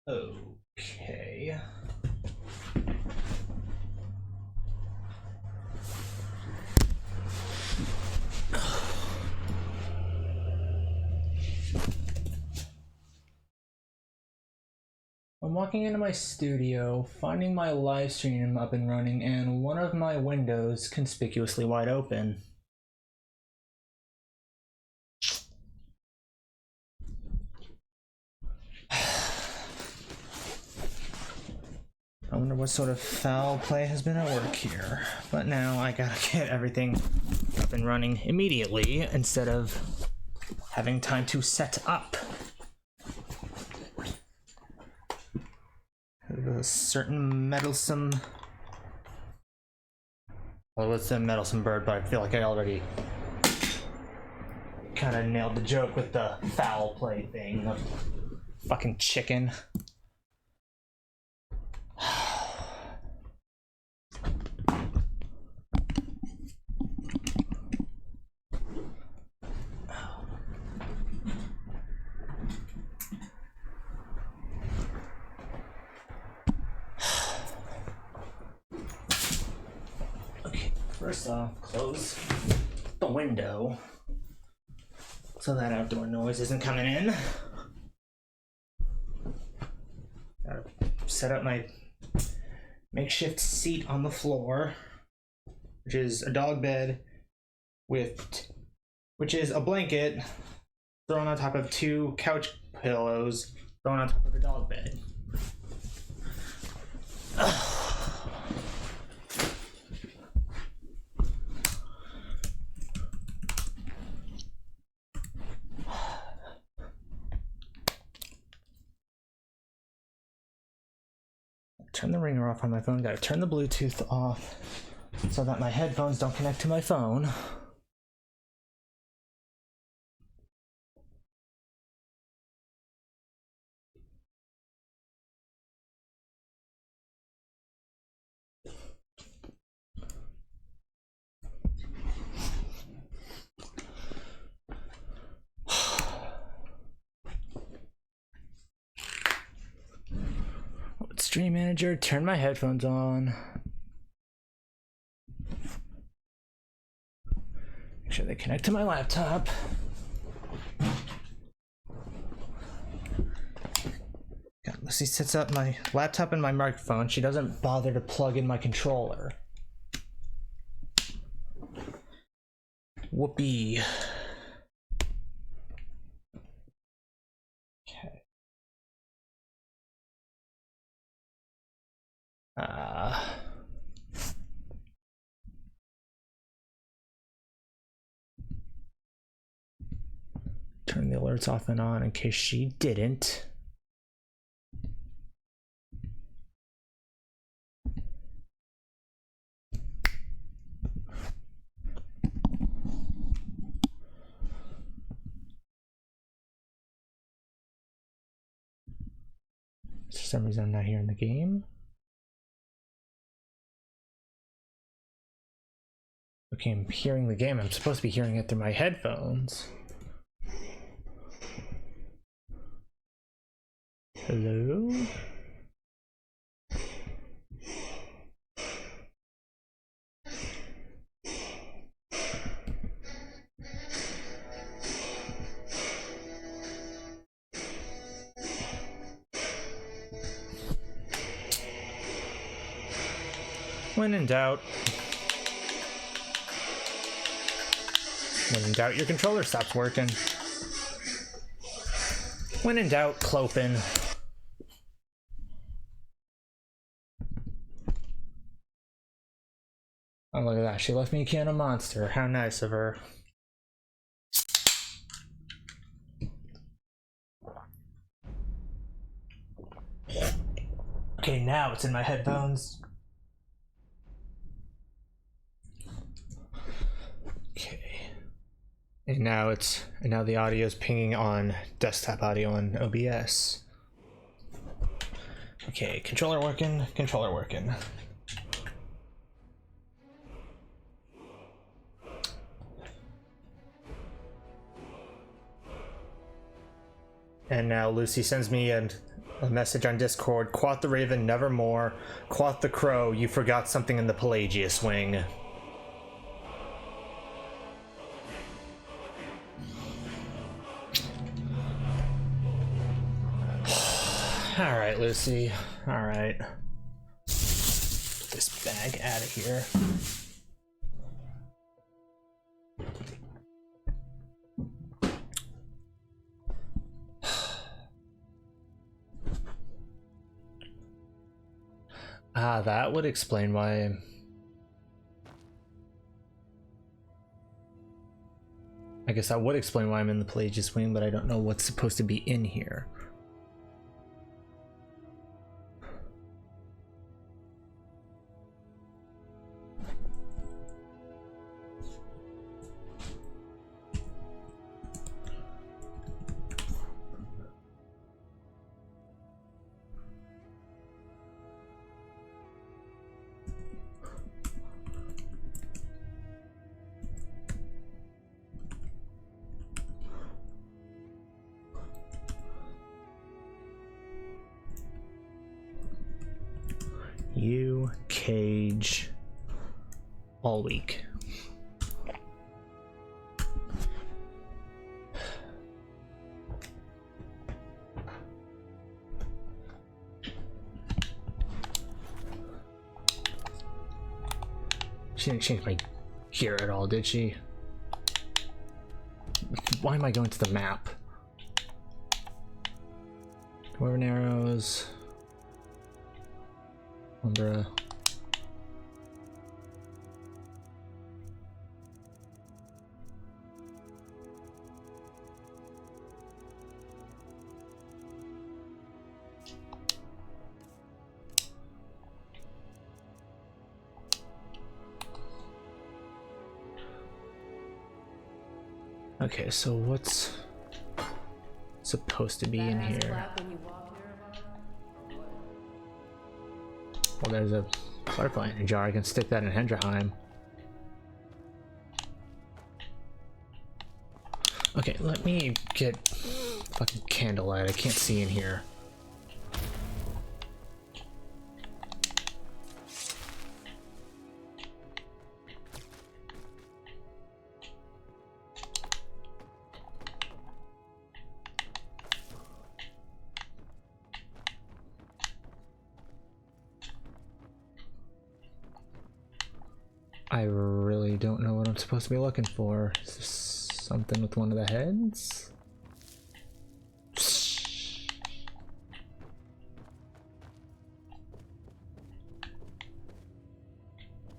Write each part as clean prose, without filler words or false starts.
Okay. I'm walking into my studio, finding my live stream up and running, and one of my windows conspicuously wide open. I wonder what sort of foul play has been at work here. But now I gotta get everything up and running immediately instead of having time to set up. A certain meddlesome... Well, it's a meddlesome bird, but I feel like I already kind of nailed the joke with the foul play thing. The fucking chicken. First off, close the window so that outdoor noise isn't coming in. Gotta set up my makeshift seat on the floor, which is a dog bed which is a blanket thrown on top of 2 couch pillows thrown on top of a dog bed. Turn the ringer off on my phone. Gotta turn the Bluetooth off so that my headphones don't connect to my phone. Stream manager, turn my headphones on. Make sure they connect to my laptop. God, Lucy sets up my laptop and my microphone. She doesn't bother to plug in my controller. Whoopee. Okay. Turn the alerts off and on in case she didn't. For some reason I'm not hearing the game. Okay, I'm hearing the game. I'm supposed to be hearing it through my headphones. Hello? When in doubt, your controller stops working. When in doubt, clopin. Oh, look at that. She left me a can of Monster. How nice of her. Okay, now it's in my headphones. Okay. And now the audio is pinging on desktop audio on OBS. Okay, controller working. And now Lucy sends me a A message on Discord. Quoth the Raven, nevermore. Quoth the Crow, you forgot something in the Pelagius wing. Alright, Lucy. Alright. Get this bag out of here. Ah, that would explain why. I guess that would explain why I'm in the Pelagius wing, but I don't know what's supposed to be in here. You cage all week. She didn't change my gear at all, did she? Why am I going to the map? Dwarven arrows. Umbra. Okay, so what's supposed to be in here? Well, there's a butterfly in a jar. I can stick that in Hendraheim. Okay, let me get fucking candlelight. I can't see in here. I really don't know what I'm supposed to be looking for. Is this something with one of the heads?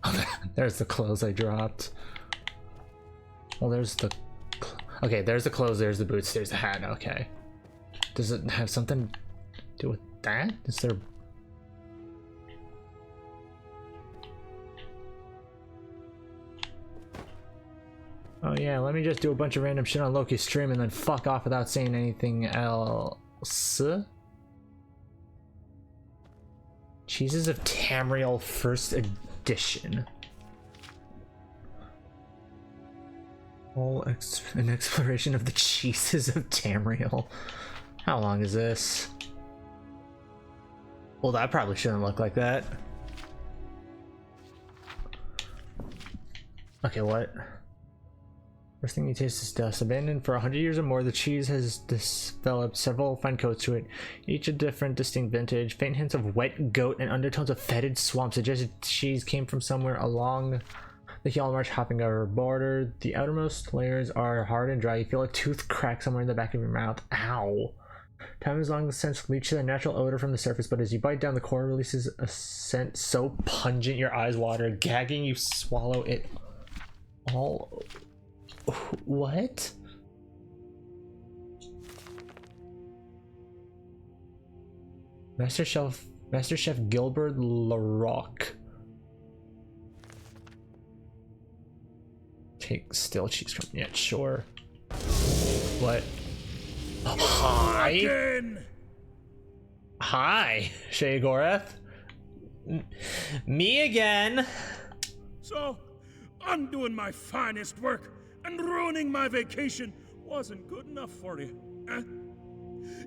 Oh, there's the clothes I dropped. Well, there's the... Okay, there's the clothes, there's the boots, there's the hat, okay. Does it have something to do with that? Is there... Oh yeah, let me just do a bunch of random shit on Loki's stream and then fuck off without saying anything else. Cheeses of Tamriel First Edition. An exploration of the cheeses of Tamriel. How long is this? Well, that probably shouldn't look like that. Okay, what? First thing you taste is dust. Abandoned for 100 years or more, the cheese has developed several fine coats to it, each a different, distinct vintage. Faint hints of wet goat and undertones of fetid swamp suggest cheese came from somewhere along the Hjal Marsh hopping over border. The outermost layers are hard and dry. You feel a tooth crack somewhere in the back of your mouth. Ow. Time has long since leached the natural odor from the surface, but as you bite down, the core releases a scent so pungent your eyes water. Gagging, you swallow it all. What? Master Chef Gilbert Larocque. Take still cheese from yeah, sure. What? Hi. Again. Hi, Shay Goreth. Me again. So, undoing my finest work and ruining my vacation wasn't good enough for you, huh?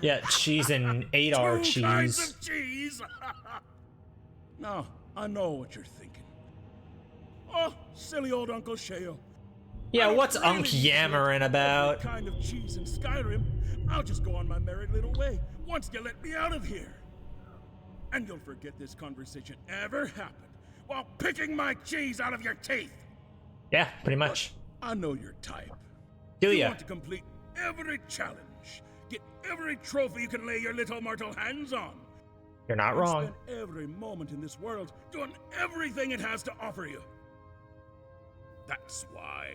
Yeah, cheese and 8R Two kinds cheese. of cheese. Now, I know what you're thinking. Oh, silly old Uncle Sheo. Yeah, I don't what's really Unc need yammering about? every kind of cheese in Skyrim. I'll just go on my merry little way once you let me out of here. And you'll forget this conversation ever happened while picking my cheese out of your teeth. Yeah, pretty much. I know your type. Do You ya? want to complete every challenge, get every trophy you can lay your little mortal hands on. You're not And wrong. spend every moment in this world doing everything it has to offer you. That's why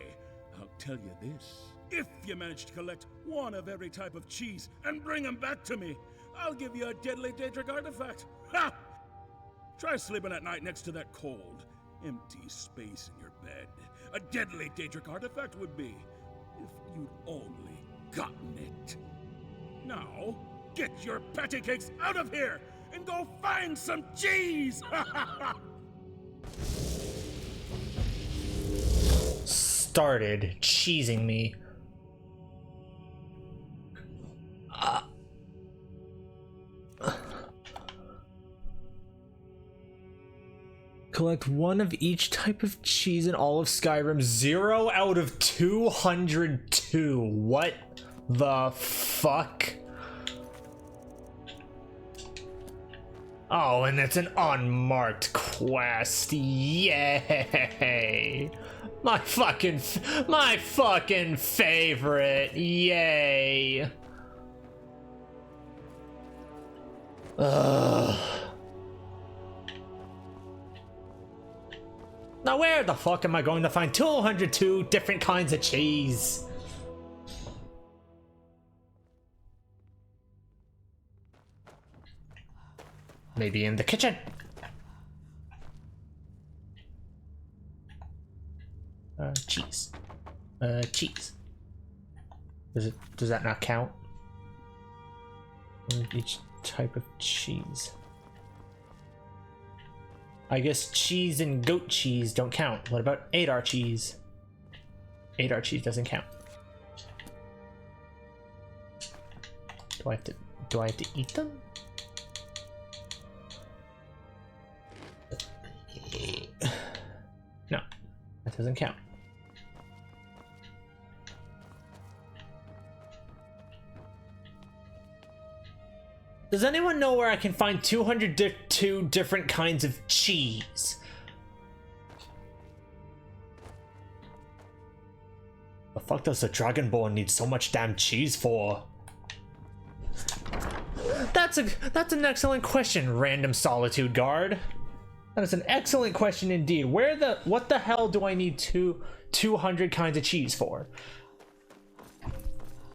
I'll tell you this. If you manage to collect one of every type of cheese and bring them back to me, I'll give you a deadly Daedric artifact. Ha! Try sleeping at night next to that cold, empty space in your bed. A deadly Daedric artifact would be, if you'd only gotten it. Now, get your patty cakes out of here and go find some cheese! Started cheesing me. Collect one of each type of cheese in all of Skyrim. 0 out of 202. What the fuck? Oh, and it's an unmarked quest. Yay! My fucking favorite. Yay! Ugh. Now where the fuck am I going to find 202 different kinds of cheese? Maybe in the kitchen. Cheese. Cheese. Does that not count? Each type of cheese. I guess cheese and goat cheese don't count. What about 8R cheese? 8R cheese doesn't count. Do I have to eat them? No, that doesn't count. Does anyone know where I can find 202 different kinds of cheese? The fuck does the Dragonborn need so much damn cheese for? That's an excellent question, random Solitude Guard. That is an excellent question indeed. What the hell do I need 200 kinds of cheese for?